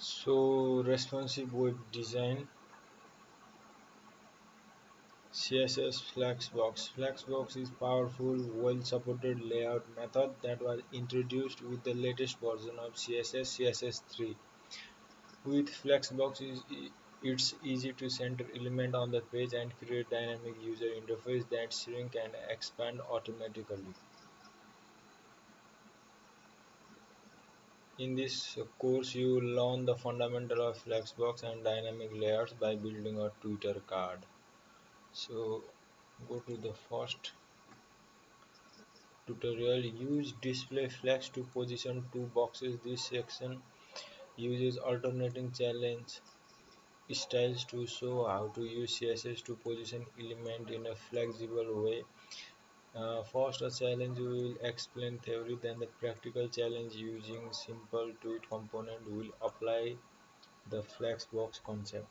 So responsive web design, CSS Flexbox. Flexbox is powerful, well-supported layout method that was introduced with the latest version of CSS, CSS 3. With Flexbox, it's easy to center element on the page and create dynamic user interface that shrink and expand automatically. In this course, you will learn the fundamental of Flexbox and dynamic layouts by building a Twitter card. So go to the first tutorial. Use display flex to position two boxes. This section uses alternating challenge styles to show how to use CSS to position element in a flexible way. First, a challenge will explain theory, then the practical challenge using simple tweet component will apply the flexbox concept.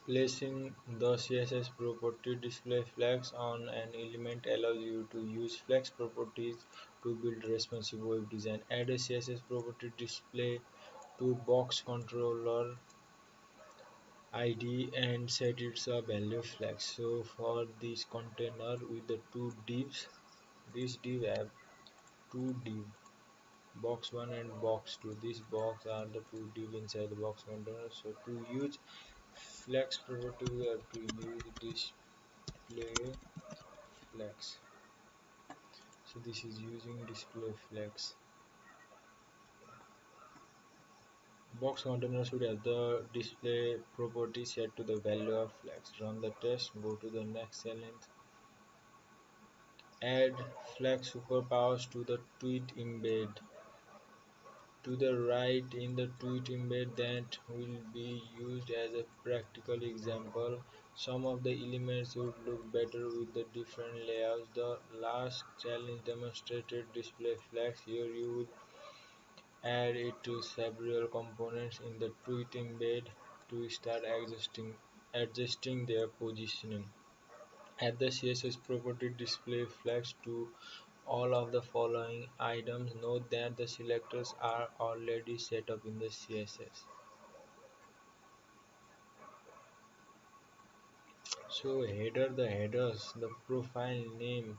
Placing the CSS property display flex on an element allows you to use flex properties to build responsive web design. Add a CSS property display to box controller ID and set its a value flex. So for this container with the two divs, this div have two div, box 1 and box 2. This box are the two div inside the box container. So to use flex property we have to use display flex. So this is using display flex. Box container should have the display property set to the value of flex. Run the test, go to the next challenge. Add flex superpowers to the tweet embed. To the right in the tweet embed that will be used as a practical example. Some of the elements would look better with the different layouts. The last challenge demonstrated display flex. Here you will add it to several components in the tweet embed to start adjusting their positioning. Add the CSS property display flex to all of the following items. Note that the selectors are already set up in the CSS. So header, the headers, the profile name.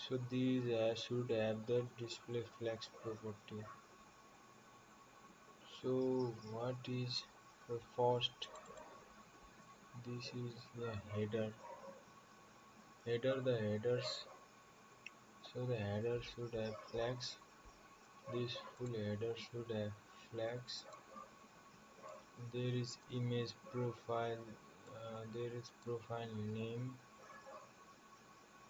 So these should have the display flex property. So what is the first? This is the header. Header, the headers. So the header should have flex. This full header should have flex. There is image profile, there is profile name.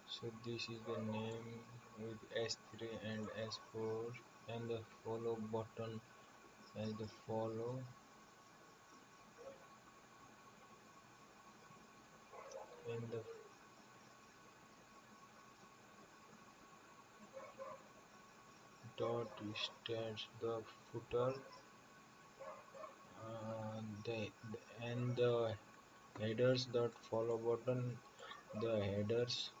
So this is the name with S3 and S4, and the follow button as the follow, and the dot starts the footer, the and the headers dot follow button, the headers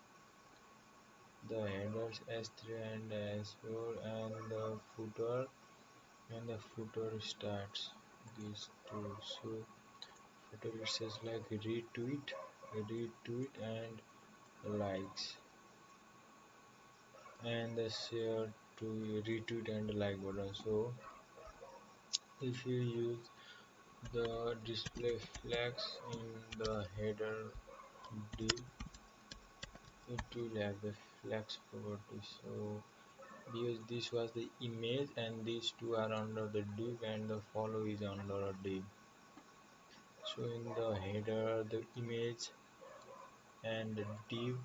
S3 and S4, and the footer, and the footer starts these two. So footer it says like retweet and likes, and the share to retweet and like button. So if you use the display flex in the header div, it will have the flex property. So because this was the image and these two are under the div and the follow is under a div. So in the header the image and the div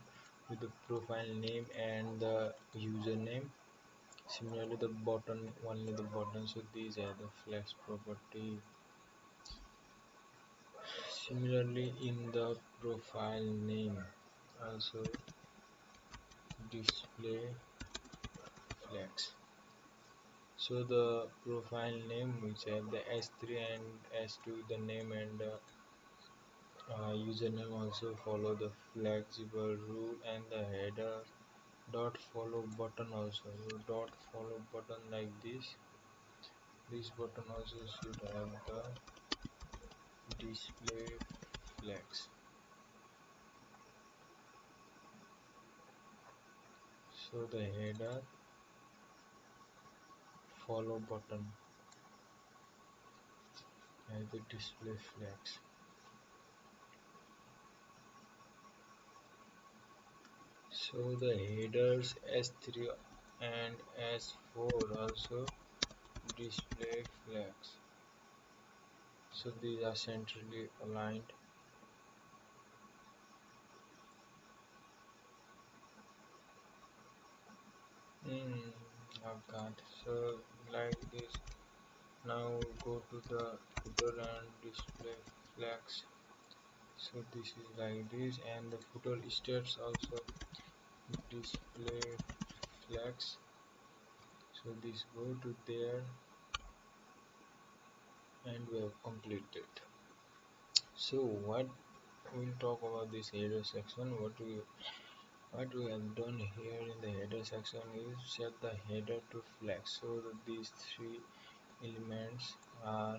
with the profile name and the username. Similarly the button, only the button, so these are the flex property. Similarly in the profile name also display flex. So the profile name which have the S3 and S2 the name and username also follow the flexible rule, and the header dot follow button also. So dot follow button like this button also should have the display flex. So the header follow button has the display flex. So the headers S3 and S4 also display flags. So these are centrally aligned. I've got so like this. Now go to the footer and display flags. So this is like this, and the footer states also display flags. So this go to there, and we have completed. So what we'll talk about this header section. What we have done here in the header section is set the header to flex. So that these three elements are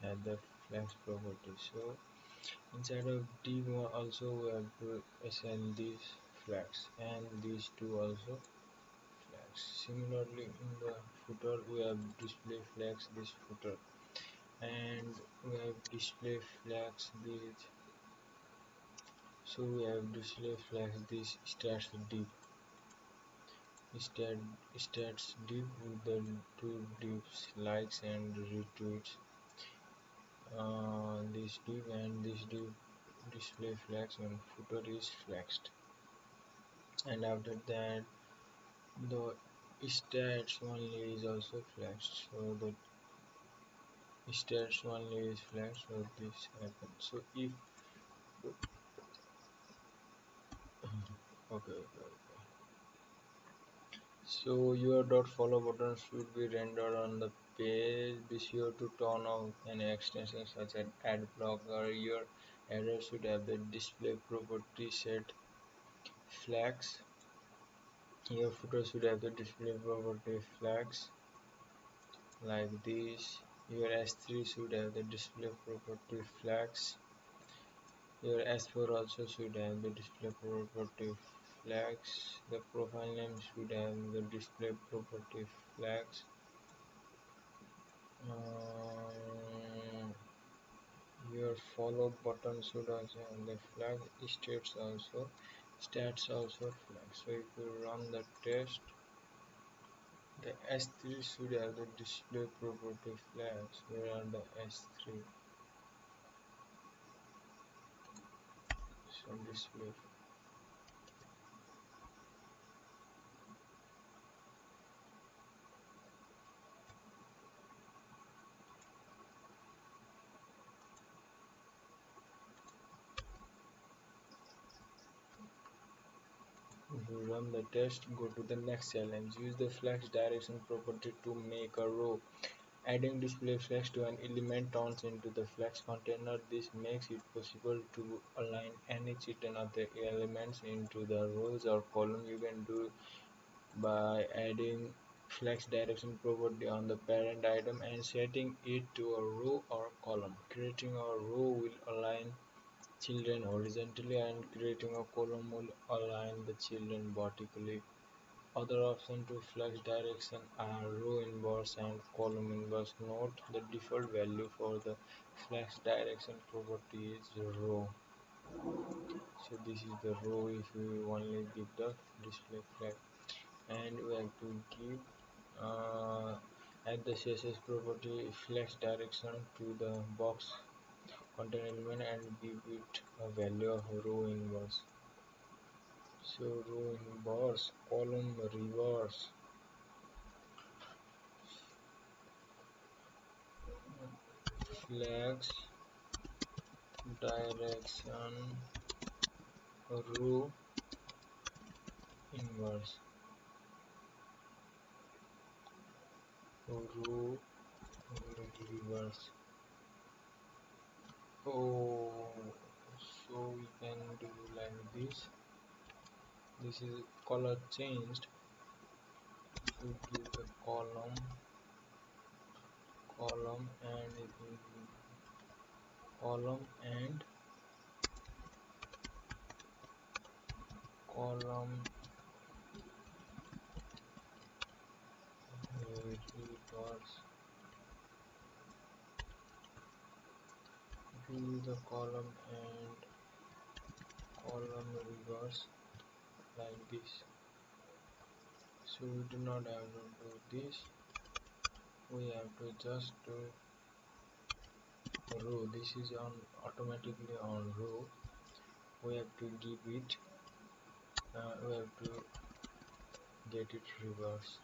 at the flex property. So inside of D1 also we have to assign these flags and these two also flags. Similarly in the footer we have display flags this footer, and we have display flags these. So we have display flags this stats div stats div with the two divs likes and retweets. This div and this div display flags when footer is flexed, and after that the stats only is also flexed. So the stats only is flexed, so this happens. So if okay. So your dot follow button should be rendered on the page. Be sure to turn off any extensions such as ad blocker. Your header should have the display property set flags. Your footer should have the display property flags like this. Your S3 should have the display property flags. Your S4 also should have the display property flags. The profile name should have the display property flags. Your follow button should also have the flag stats also flag. So if you run the test, the S3 should have the display property flags. Where are the S3? So display. If you run the test, go to the next challenge. Use the flex direction property to make a row. Adding display flex to an element turns into the flex container. This makes it possible to align any certain of the elements into the rows or column. You can do by adding flex direction property on the parent item and setting it to a row or column. Creating a row will align children horizontally, and creating a column will align the children vertically. Other options to flex direction are row inverse and column inverse. Note the default value for the flex direction property is row. So this is the row if we only give the display flag, and we have to give add the CSS property flex direction to the box content element and give it a value of row inverse. So row inverse, column reverse, flex direction row inverse, row reverse. Oh, so we can do like this. this is color changed. We give the column and it will be column and column reverse. Give the column and column reverse like this. So we do not have to do this, we have to just do row. This is on automatically on row. We have to give it we have to get it reverse.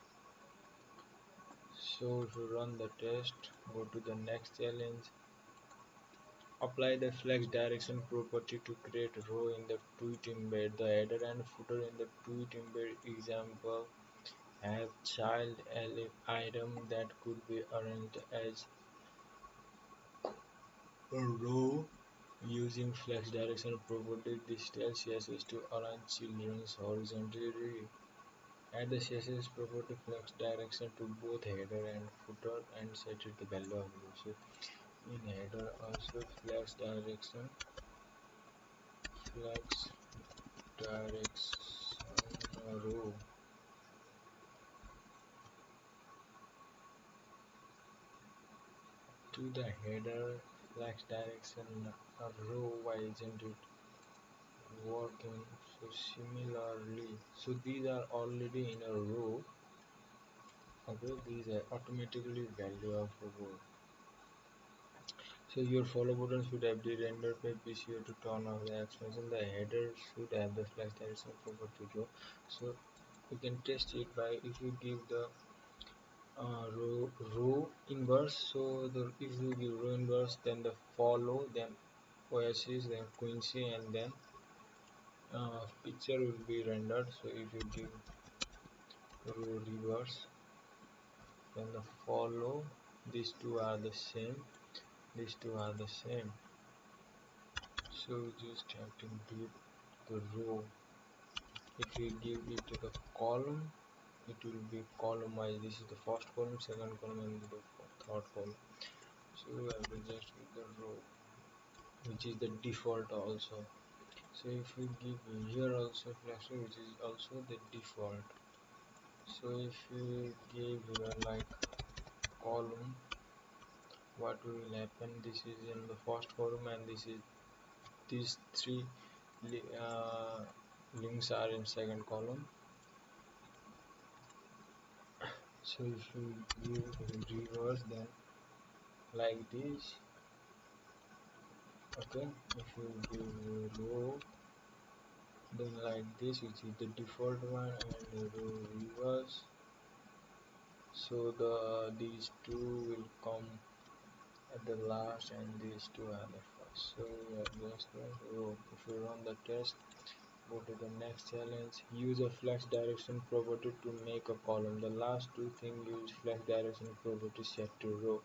So if we run the test, go to the next challenge. Apply the flex direction property to create row in the tweet embed. The header and footer in the tweet embed example have child item that could be arranged as a row using flex direction property. This tells CSS to align children's horizontally. Add the CSS property flex direction to both header and footer and set it the value of row. So in header also flex direction row to the header flex direction row. Why isn't it working? So similarly, so these are already in a row. Okay, these are automatically value of a row. So your follow button should have the render page. Be sure to turn off the expansion. The header should have the flex direction property row. So you can test it by if you give the row inverse. So the if you give row inverse, then the follow, then oasis, then quincy, and then picture will be rendered. So if you give row reverse, then the follow, these two are the same, these two are the same. So just have to give the row. If you give it to the column, it will be column wise. This is the first column, second column, and the third column. So we have to just give the row, which is the default also. So if we give here also flex, which is also the default. So if we give here like column, what will happen? This is in the first column and this is these three links are in second column. So if you give reverse, then like this. Okay, if you give row, then like this, which is the default one, and row reverse. So these two will come at the last and these two are the first. So we are just row. If you run the test, go to the next challenge. Use a flex direction property to make a column. The last two things use flex direction property set to row.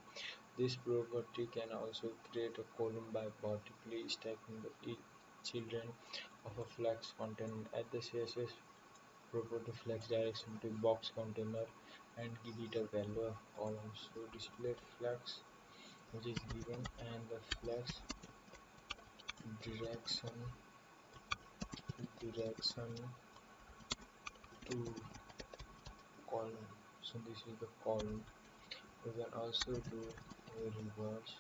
This property can also create a column by vertically stacking the children of a flex container. Add the CSS property flex direction to box container and give it a value of column. So display flex, which is given, and the flex direction to column. So this is the column. We can also do a reverse.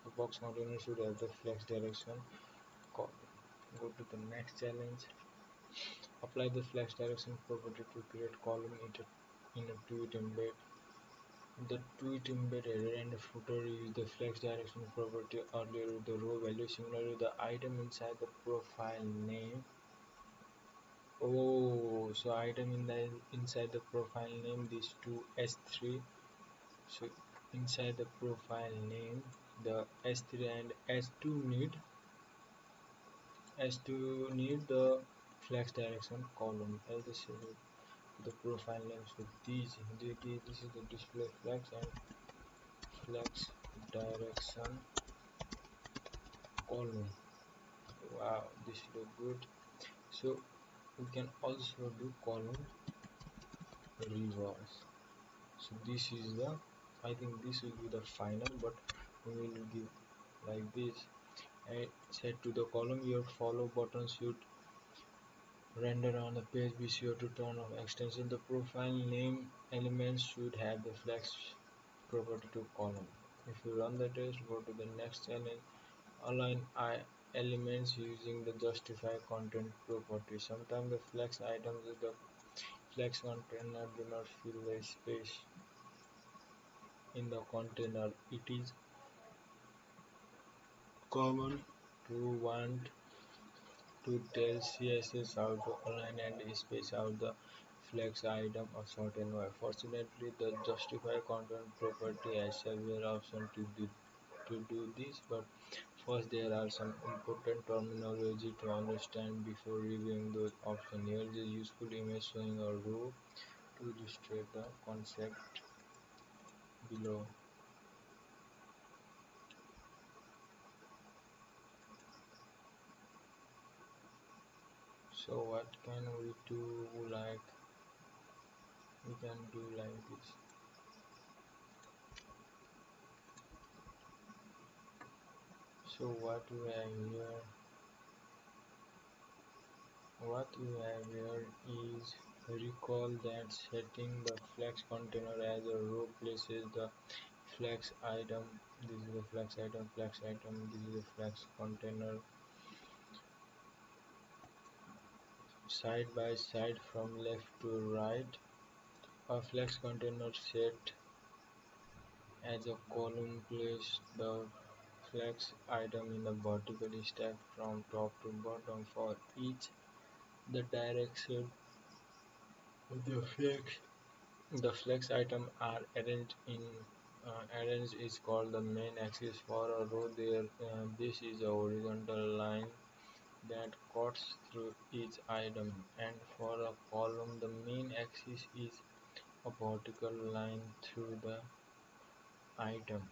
The box container should have the flex direction. Go to the next challenge. Apply the flex direction property to create column in a tweet embed. The tweet embed header and footer use the flex direction property earlier with the row value. Similarly, the item inside the profile name. Oh, so item inside the profile name, these two S3. So inside the profile name, the S3 and S2 need the flex direction column as the profile name. So this is the display flex and flex direction column. Wow, this look good. So we can also do column reverse. So this is the, I think this will be the final, but we will give like this. And set to the column, your follow button should render on the page. Be sure to turn off extension. The profile name elements should have the flex property to column. If you run the test, go to the next challenge. Align elements using the justify content property. Sometimes the flex items with the flex container do not fill the space in the container. It is common to want to tell CSS how to align and space out the flex item a certain way. Fortunately, the justify content property has several options to do this, but first there are some important terminology to understand before reviewing those options. Here is a useful image showing a row to illustrate the concept below. So what can we do? Like we can do like this. So what we have here is, recall that setting the flex container as a row places the flex item. This is the flex item, this is the flex container side by side from left to right. A flex container set as a column place the flex item in the vertical stack from top to bottom. For each the direction of the flex items are arranged is called the main axis. For a row, this is a horizontal line that cuts through each item, and for a column, the main axis is a vertical line through the item.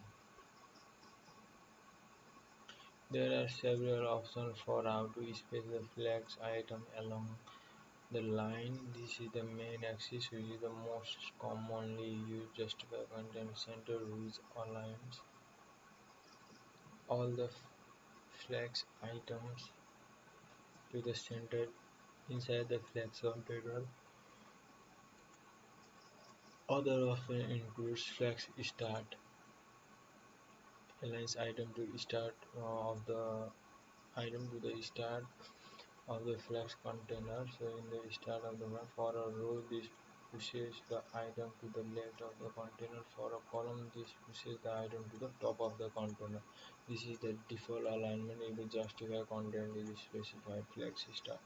There are several options for how to space the flex item along the line. This is the main axis, which is the most commonly used justify content center, which aligns all the flex items to the center inside the flex container. Other often includes flex start, aligns item to start of the item to the start of the flex container. So in the start of the one, for a row, this pushes the item to the left of the container. For a column, this pushes the item to the top of the container. This is the default alignment. If the justify content is specified flex start,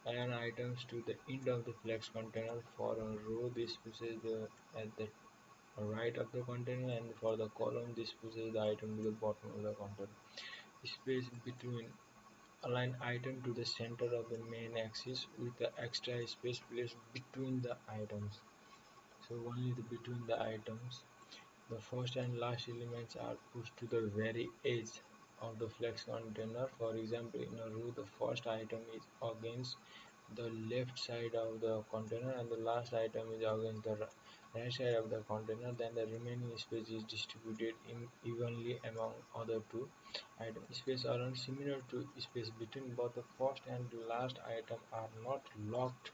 align items to the end of the flex container. For a row, this pushes the at the right of the container, and for the column, this pushes the item to the bottom of the container. Space between, align item to the center of the main axis with the extra space placed between the items. So only between the items, the first and last elements are pushed to the very edge of the flex container. For example, in a row, the first item is against the left side of the container and the last item is against the right side of the container. Then the remaining space is distributed evenly among other two items. Space around similar to space between both the first and last item are not locked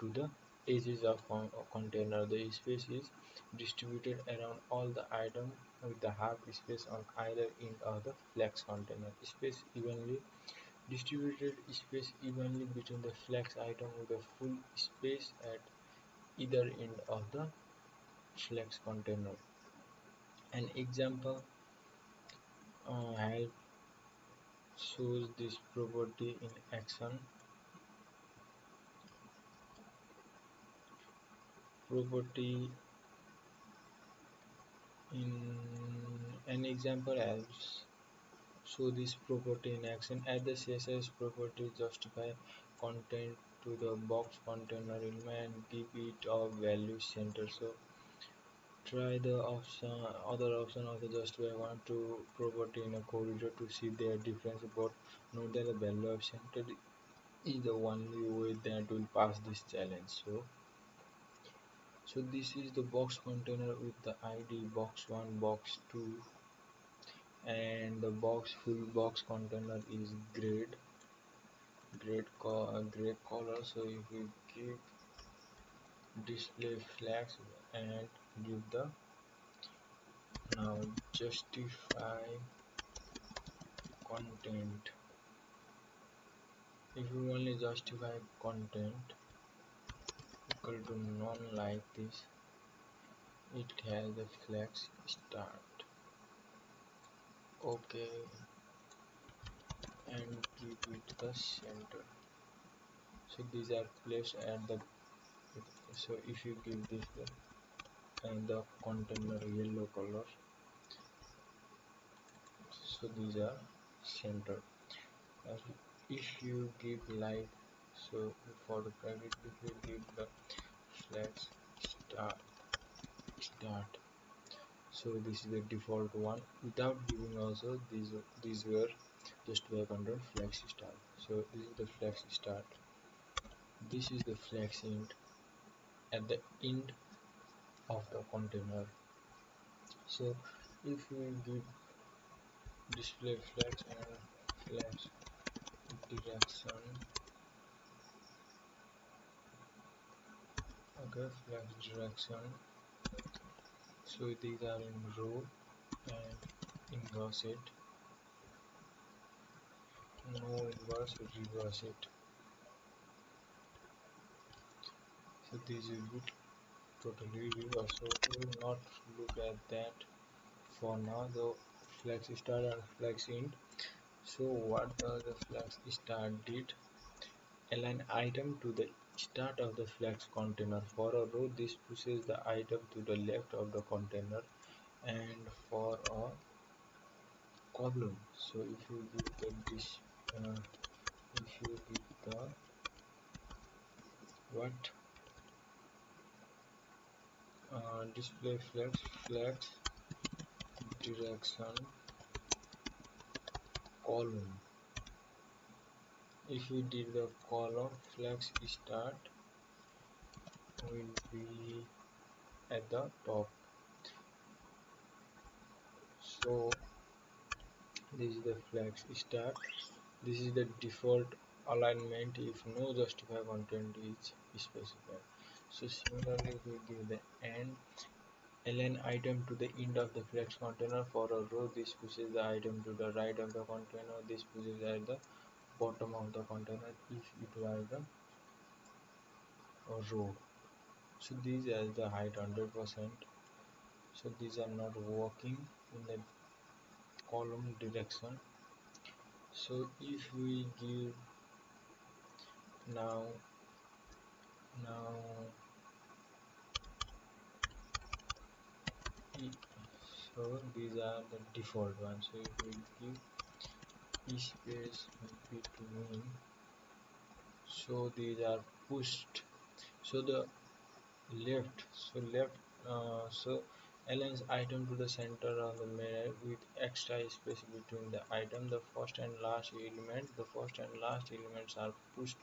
to the edges of container. The space is distributed around all the items with the half space on either end of the flex container. Space evenly between the flex item with a full space at either end of the flex container. An example help shows this property in action. Property in an example helps show this property in action. Add the CSS property justify content to the box container element and give it a value center. So try the other option of the justify one to property in a corridor to see their difference, but note that the value of center is the only way that will pass this challenge. So this is the box container with the ID box 1, box 2, and the box full box container is gray color. So if we give display flags and give the now justify content, if you only justify content equal to none like this, it has the flags start. Okay, and give it the center. So these are placed at the, so if you give this and the container yellow color, so these are center. If you give light, so for the private, if you give the flags start, so this is the default one. Without giving also, these were just by control flags start. So this is the flags start, this is the flags end at the end of the container. So if we give display flags and flags direction, okay, flags direction, so these are in row and inverse it, no inverse, reverse it. So this will be totally reverse, so we will not look at that for now. The flags start and flags end. So what does the flags start did? Align item to the start of the flags container. For a row, this pushes the item to the left of the container, and for a column, so if you give the if you give the what display flags direction column, if you did the column, flags start will be at the top. So this is the flags start, this is the default alignment if no justify content is specified. So similarly we give the end, align item to the end of the flex container. For a row, this pushes the item to the right of the container, this pushes at the bottom of the container if it was a row. So these are the height 100%, so these are not working in the column direction. So if we give now so these are the default ones. So if we give space between, so these are pushed, so the left so aligns item to the center of the mirror with extra space between the item, the first and last element, the first and last elements are pushed.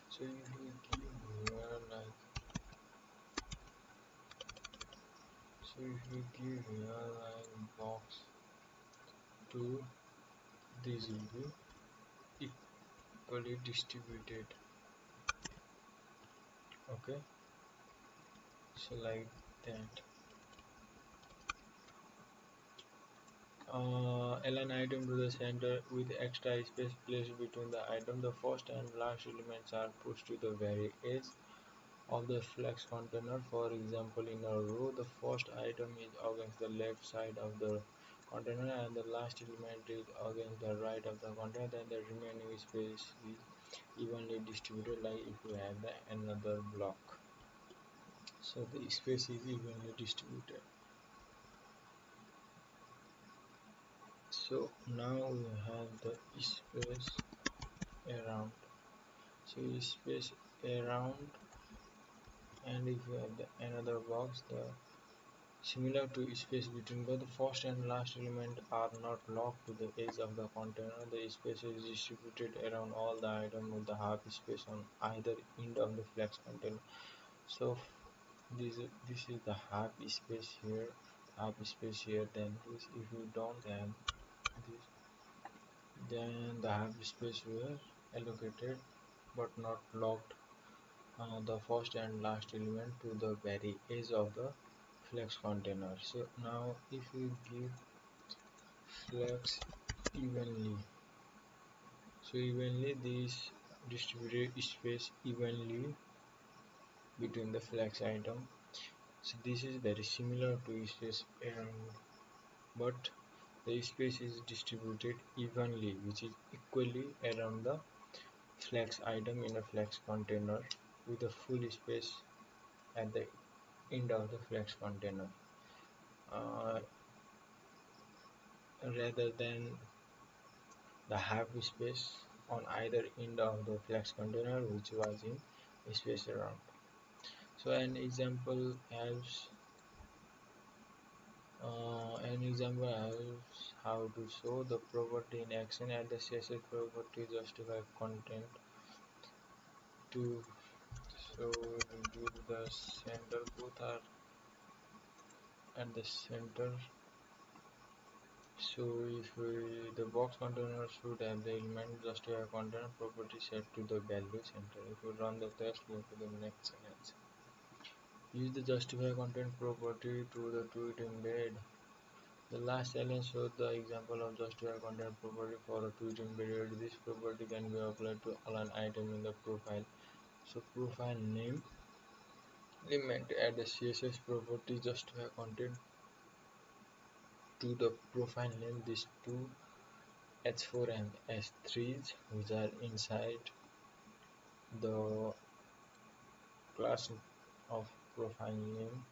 So if we give here like, so if we give here like box 2, this will be equally distributed. Okay, so like that. Align item to the center with extra space placed between the item, the first and last elements are pushed to the very edge of the flex container. For example, in a row, the first item is against the left side of the container and the last element is against the right of the container, then the remaining space is evenly distributed like if you have another block. So the space is evenly distributed. So now we have the space around, so space around, and if you have the another box, the Similar to space between both the first and last element are not locked to the edge of the container, the space is distributed around all the items with the half space on either end of the flex container. So this is the half space here, half space here. Then this, if you don't have this, then the half space were allocated but not locked the first and last element to the very edge of the flex container. So now if we give flex evenly, so evenly this distributed space evenly between the flex item. So this is very similar to space around, but the space is distributed evenly, which is equally around the flex item in a flex container with a full space at the end of the flex container, uh, rather than the half space on either end of the flex container which was in space around. So an example helps how to show the property in action and the CSS property justify content to, so give the center, both are at the center. So if the box container should have the element justify content property set to the value center. If you run the test, go to the next challenge. Use the justify content property to the tweet embed. The last challenge showed the example of justify content property for a tweet embedded. This property can be applied to align item in the profile. So profile name element, add the CSS property justify content to the profile name. These two H4 and S3s which are inside the class of profile name.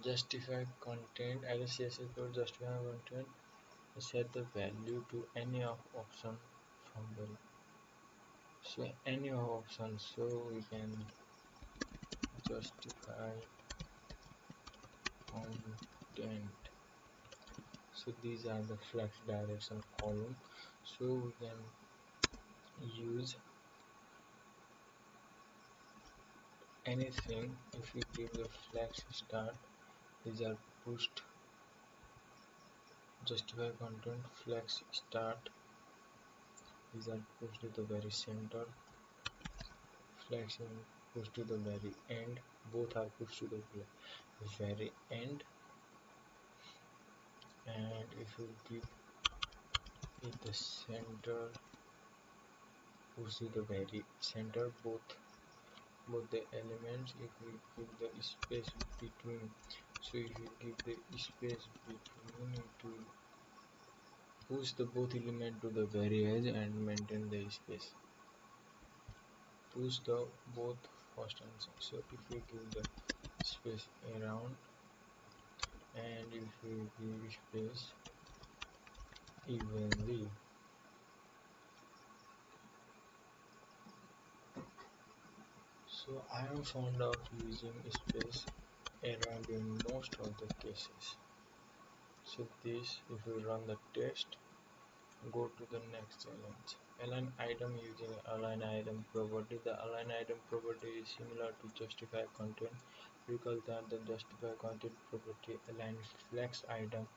Justify content, as a CSS code justify content, set the value to any of option from the, so any of options, so we can justify content. So these are the flex direction column, so we can use anything. If we give the flex start, these are pushed. Justify content flex start, these are pushed to the very center. Flex pushed to the very end, both are pushed to the very end. And if you give it the center, push to the very center, both the elements. If we give the space between, so if you give the space between, it will push the both element to the very edge and maintain the space, push the both first and second. So if we give the space around, and if we give space evenly, so I am fond of using space around in most of the cases. So this, if we run the test, go to the next challenge. Align item using align item property. The align item property is similar to justify content. Recall that the justify content property aligns flex item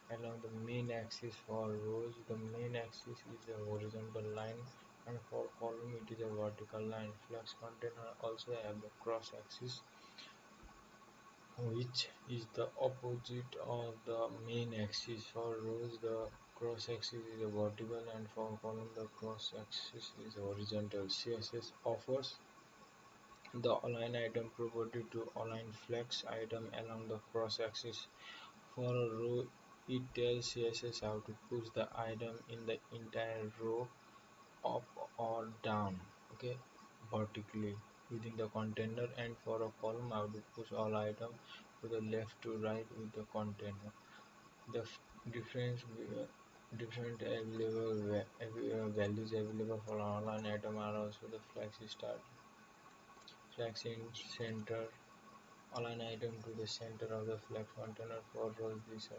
along the main axis. For rows, the main axis is a horizontal line, and for column it is a vertical line. Flex container also have the cross axis, which is the opposite of the main axis. For rows, the cross axis is a vertical, and for column the cross axis is horizontal. CSS offers the align item property to align flex item along the cross axis. For a row, it tells CSS how to push the item in the entire row up or down, okay, vertically within the container, and for a column how to push all items to the left to right with the container. The difference different available values available for online item are also the flex start, flex in center, Align item to the center of the flex container for rows. This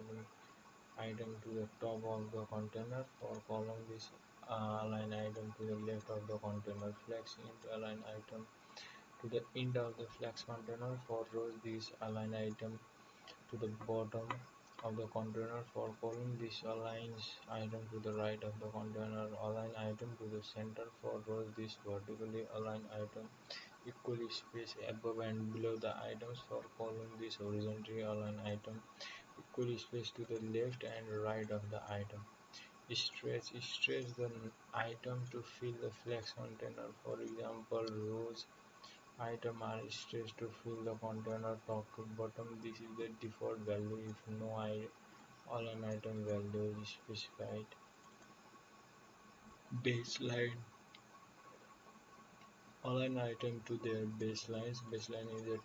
item to the top of the container for column. This align item to the left of the container. Flex into align item to the end of the flex container for rows. This align item to the bottom of the container for column. This aligns item to the right of the container. Align item to the center for rows. This vertically align item equally spaced above and below the items for column. This horizontally align item equally spaced to the left and right of the item. Stretch the item to fill the flex container. For example, rows item are stretched to fill the container top to bottom. This is the default value if no align item value is specified. Baseline. Align item to their baselines. Baseline is a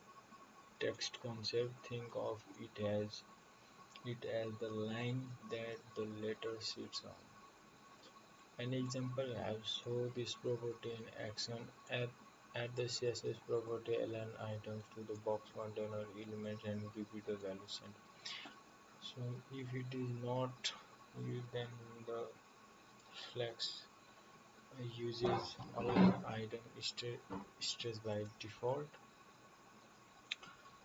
text concept. Think of it as the line that the letter sits on. An example I show this property in action. Add the CSS property align items to the box container elements and give it a value set. So if it is not used, then the flex uses align item stress by default.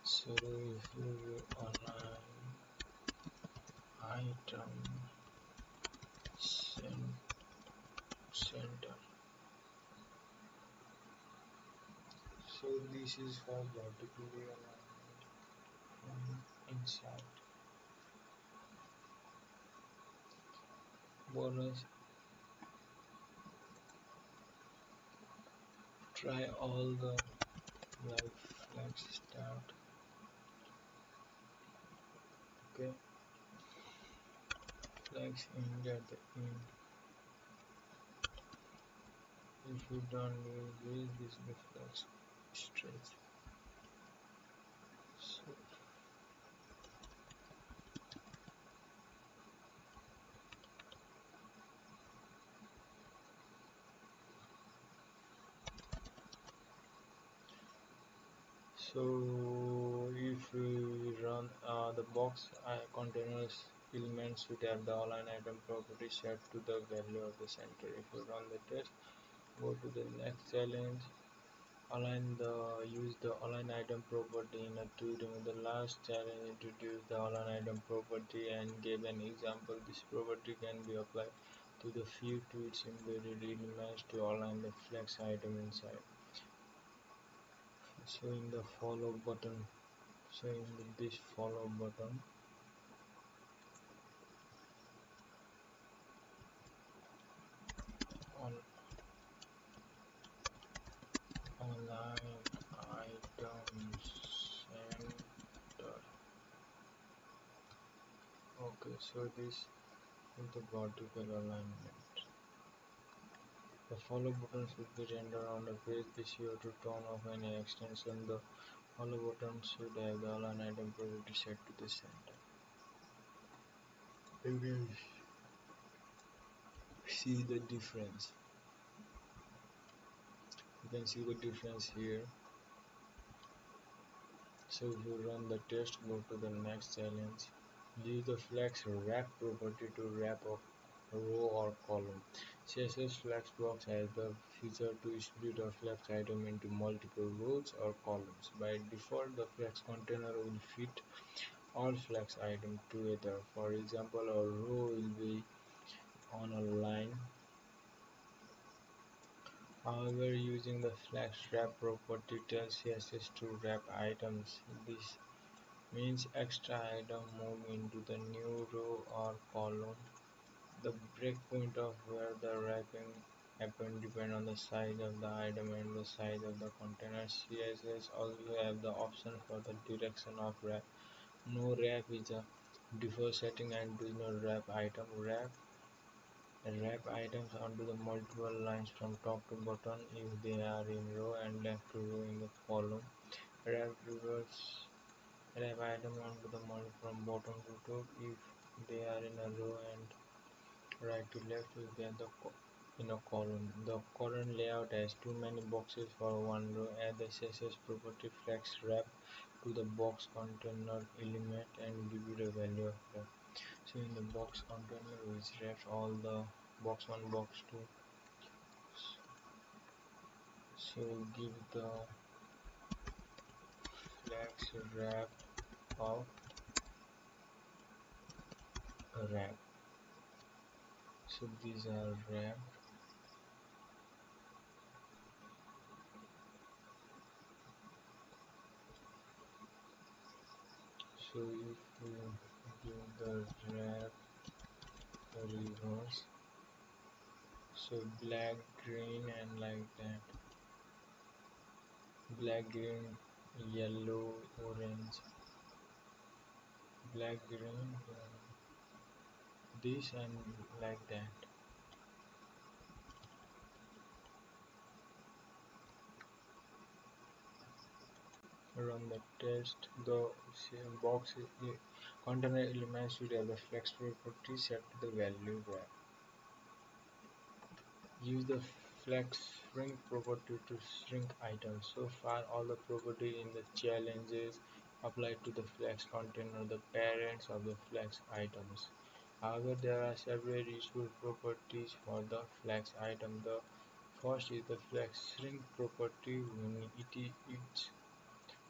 So if you align item center, so this is for vertically alignment from inside. Bonus, try all the like flex start. Okay, flex end at the end. If you don't use this flex stretch. So if we run the box containers elements should have the align item property set to the value of the center. If you run the test, go to the next challenge. Use the align item property in a tweet. In the last challenge, introduce the align item property and gave an example. This property can be applied to the few tweets embedded elements to align the flex item inside. So in the follow button, this follow button, on align items center. Okay, so this is the vertical alignment. The follow button should be rendered on the page. Be sure to turn off any extension. The follow button should have the align item property set to the center. You can see the difference. You can see the difference here. So if you run the test, go to the next challenge. Use the flex wrap property to wrap a row or column. CSS Flexbox has the feature to split a flex item into multiple rows or columns. By default, the flex container will fit all flex items together. For example, a row will be on a line. However, using the flex wrap property tells CSS to wrap items. This means extra item move into the new row or column. The breakpoint of where the wrapping happen depend on the size of the item and the size of the container. CSS also have the option for the direction of wrap. No wrap is a default setting and does not wrap item. Wrap items onto the multiple lines from top to bottom if they are in row and left to row in the column. Wrap item onto the multiple from bottom to top if they are in a row and right to left if they are in a column. The current layout has too many boxes for one row. Add the CSS property flex wrap to the box container element and give it a value of ref. So in the box container which ref all the box 1, box 2. So give the flex wrap of wrap. So these are wrap. So if we give the wrap reverse, so black, green, and like that, black, green, yellow, orange, black, green, this and like that. Run the test. The box container element should have the flex property set to the value wrap. Use the flex shrink property to shrink items. So far, all the property in the challenges apply to the flex container, the parents of the flex items. However, there are several useful properties for the flex item. The first is the flex shrink property.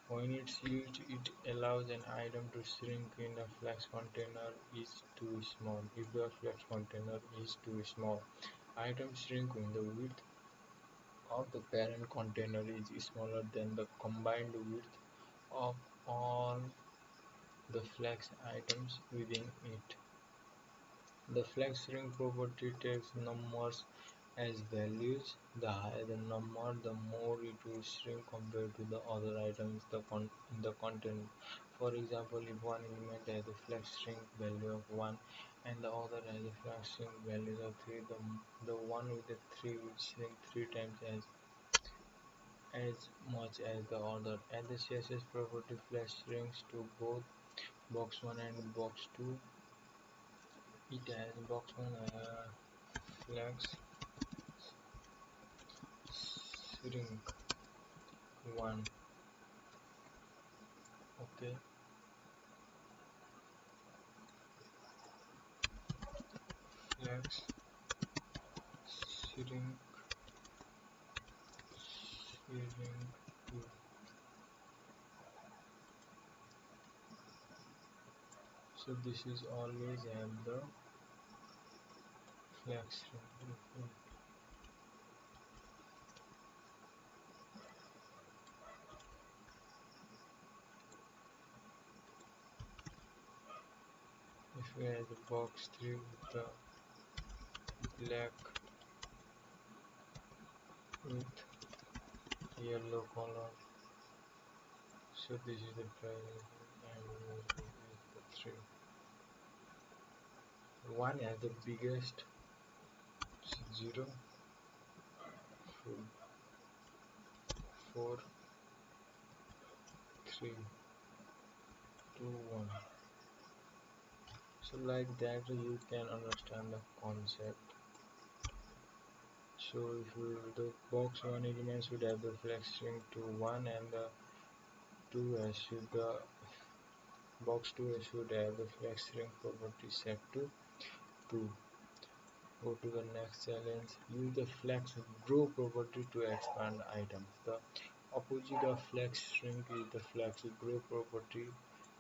When it's used, it allows an item to shrink in the flex container is too small. If the flex container is too small, items shrink when the width of the parent container is smaller than the combined width of all the flex items within it. The flex shrink property takes numbers as values. The higher the number, the more it will shrink compared to the other items in the container. For example, if one element has a flex shrink value of 1 and the other has a flex shrink value of 3, the one with the 3 will shrink 3 times as much as the other. And the CSS property flex shrinks to both box 1 and box 2. It has box 1 flex shrink 1. Okay, flex shrink 2. So this is always have the flex shrink. If we have the box 3 with the black with yellow color, so this is the price and this is the 3. One has the biggest 0, 4, 3, 2, 1. So like that you can understand the concept. So if the box 1 element should have the flex shrink to 1 and the 2 should the box 2 should have the flex shrink property set to 2. Go to the next challenge. Use the flex grow property to expand items. The opposite of flex shrink is the flex grow property.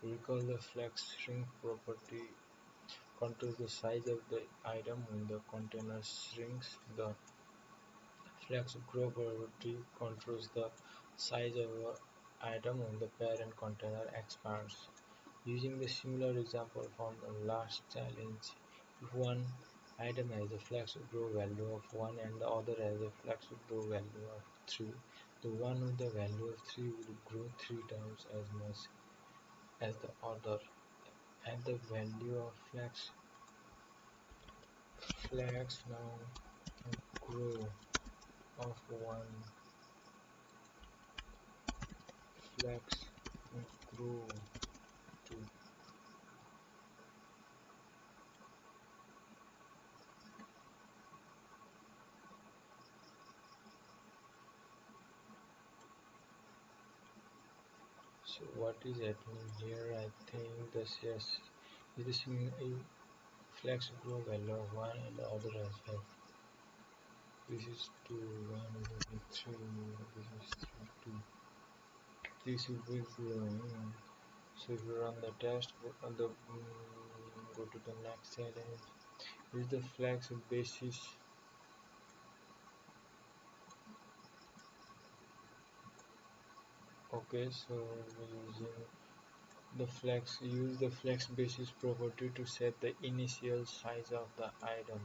Recall the flex shrink property controls the size of the item when the container shrinks. The flex grow property controls the size of the item when the parent container expands. Using the similar example from the last challenge, if one item has a flex grow value of 1 and the other has a flex grow value of 3, the one with the value of 3 will grow 3 times as much as the other. At the value of flex now grow of 1, flex grow 2. So what is happening here? I think this yes, it is in a flex grow value of 1 and the other as well. This is 2, 1, this is 3, this is 3, 2. This will be growing. So if you run the test, go to the next challenge. Is the flex basis. Okay, so we're using use the flex basis property to set the initial size of the item.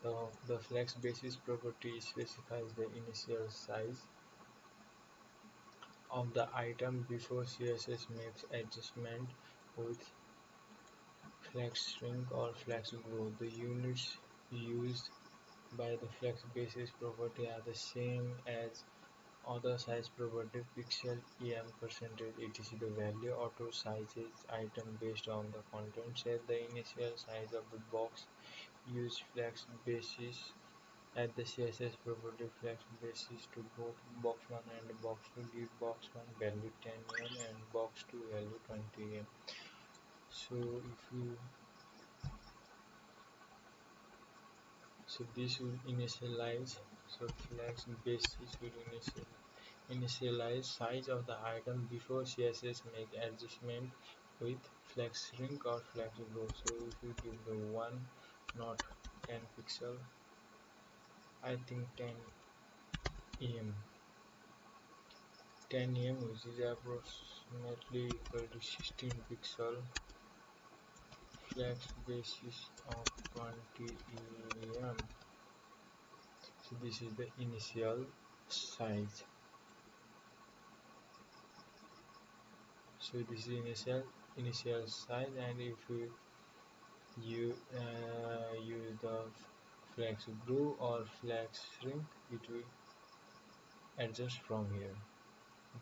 The flex basis property specifies the initial size of the item before CSS makes adjustment with flex shrink or flex grow. The units used by the flex basis property are the same as other size property: pixel, em, percentage, etc. The value auto sizes item based on the content. Set the initial size of the box. Use flex basis. Add the CSS property flex basis to both box 1 and box 2. Give box 1 value 10 em and box 2 value 20 em. So if you this will initialize. So flex basis will initialize size of the item before CSS make adjustment with flex shrink or flex grow. So if you give the 1, not 10 pixel, I think 10 em, 10 em, which is approximately equal to 16 pixel. Flex basis of 20 em. So this is the initial size. So this is initial size, and if you use the flex grow or flex shrink, it will adjust from here.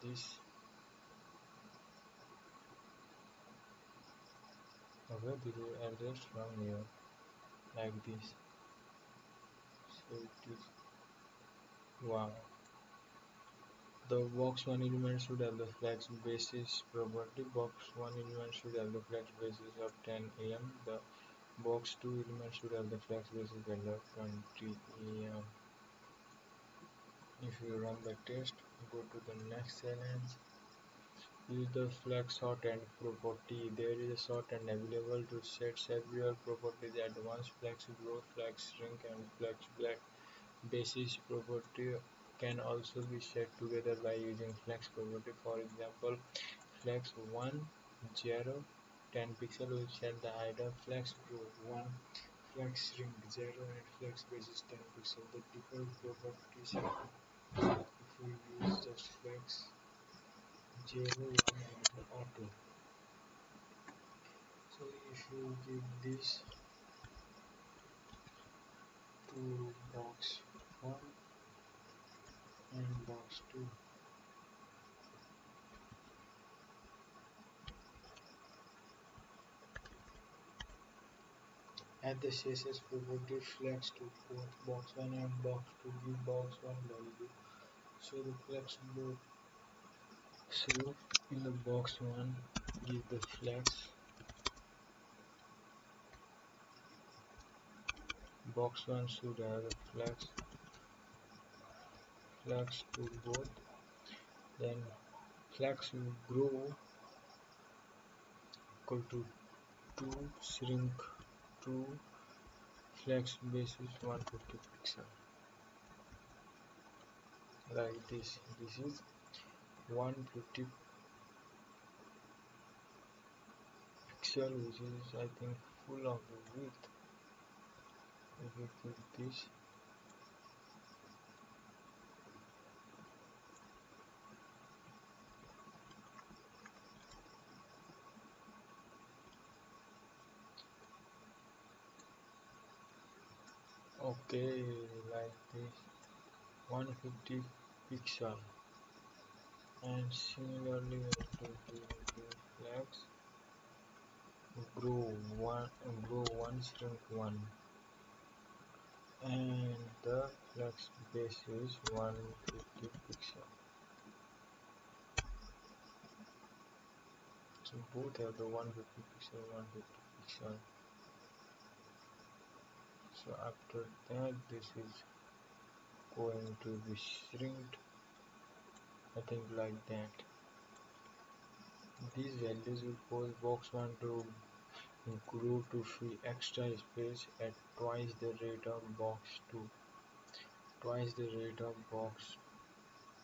This okay, this will adjust from here like this. So it is wow. The box 1 element should have the flex basis property. Box 1 element should have the flex basis of 10 em. The box 2 element should have the flex basis value of 20 em. If you run the test, go to the next challenge. Use the flex sort and property. There is a sort and available to set several properties at once. Flex grow, flex shrink, and flex black basis property can also be set together by using flex property. For example, flex 1 0 10 pixel will set the item. Flex grow 1, flex shrink 0, and flex basis 10 pixel. The default properties if we use just flex 0, 1 and auto. So if you give this to box 1 and box 2, add the CSS property flex to both box 1 and box 2, give box 1 value. So the flex both. So in the box 1, give the flex. Box 1 should have the flex to both. Then flex will grow equal to 2 shrink 2 flex basis 150 pixel like this. This is 150 pixel, which is I think full of the width. If we put this, okay, like this, 150 pixel. And similarly we have to do flex grow 1 shrink 1, and the flex base is 150 pixel. So both have the 150 pixel, 150 pixel. So after that, this is going to be shrinked, I think like that. These values will cause box 1 to grow to free extra space at twice the rate of box 2. Twice the rate of box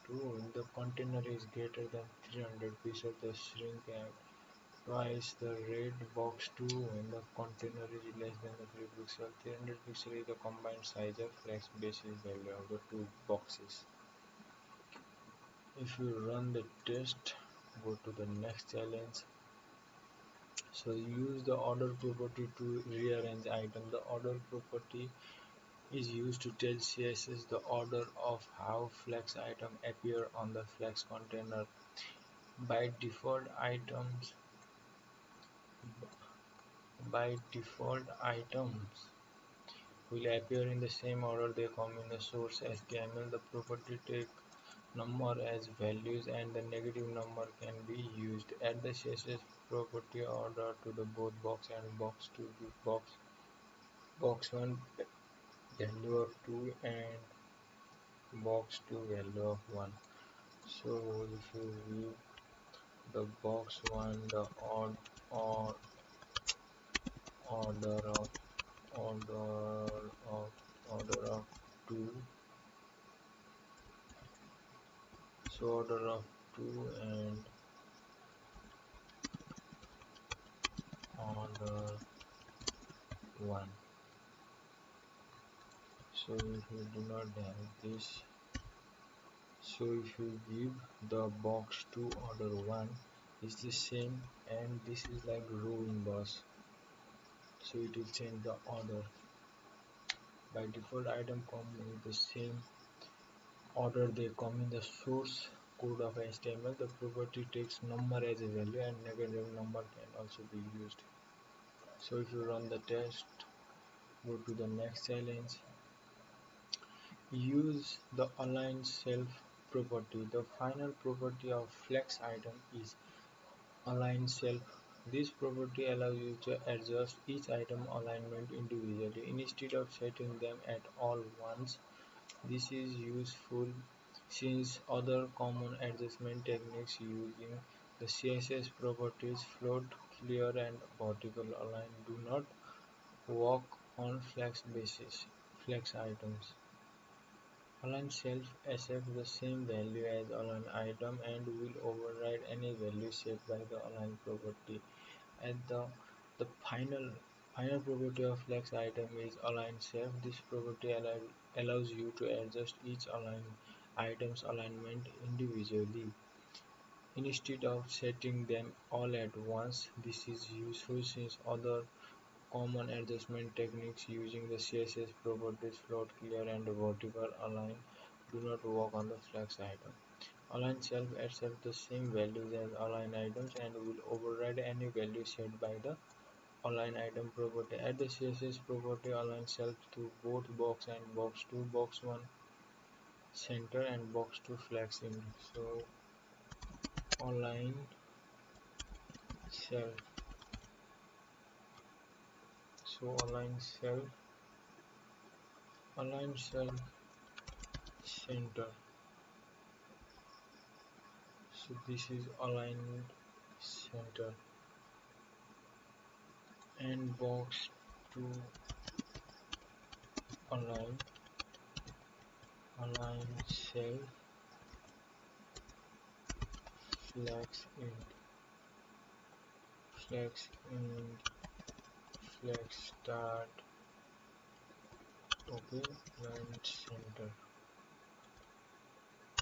2. If the container is greater than 300 pixels, the shrink at twice the rate box 2 when the container is less than the 3 pixels. 300 pixels is the combined size of flex basis value of the two boxes. If you run the test, go to the next challenge. So use the order property to rearrange item. The order property is used to tell CSS the order of how flex item appear on the flex container. By default items will appear in the same order they come in the source HTML. The property take number as values and the negative number can be used. Add the CSS property order to the both box and box 2 give box 1 value of 2 and box 2 value of 1. So if you view the box 1 the or order of order of order of 2, so order of 2 and order 1. So if you do not have this, so if you give the box 2 order 1 is the same and this is like row inverse, so it will change the order. By default item come in the same order they come in the source code of HTML. The property takes number as a value and negative number can also be used. So if you run the test, go to the next challenge. Use the align self property. The final property of flex item is align self. This property allows you to adjust each item alignment individually instead of setting them at all once. This is useful since other common adjustment techniques using the CSS properties float, clear and vertical align do not work on flex basis. Flex items. Align self accepts the same value as align item and will override any value set by the align property. And the final property of flex item is align self. This property allows you to adjust each align item's alignment individually instead of setting them all at once. This is useful since other common adjustment techniques using the CSS properties float, clear and vertical align do not work on the flex item. Align self accepts the same values as align items and will override any value set by the align item property. Add the CSS property align self to both box and box 2, box 1 center and box 2 flex in. So align self. So align self center. So this is aligned center and box 2 align self flex in flex start, okay, aligned center.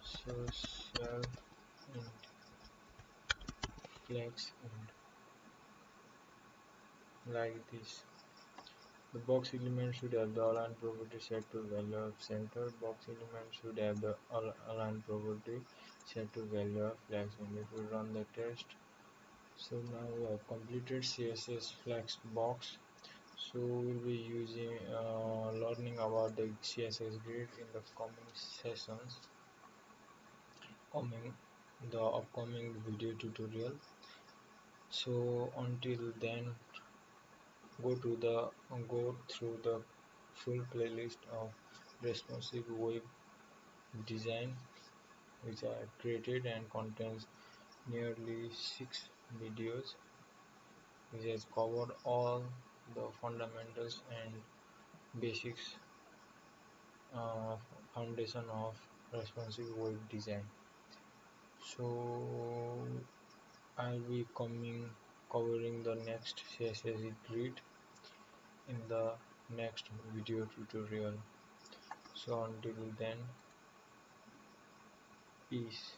So self int flex int like this. The box element should have the align property set to value of center. Box element should have the align property set to value of flex int. If we run the test, so now we have completed CSS Flexbox. So we'll be using learning about the CSS grid in the coming sessions, coming the upcoming video tutorial. So until then, go through the full playlist of responsive web design which I have created and contains nearly 6 videos which has covered all the fundamentals and basics uh, foundation of responsive web design. So I'll be covering the next CSS grid in the next video tutorial. So until then, peace.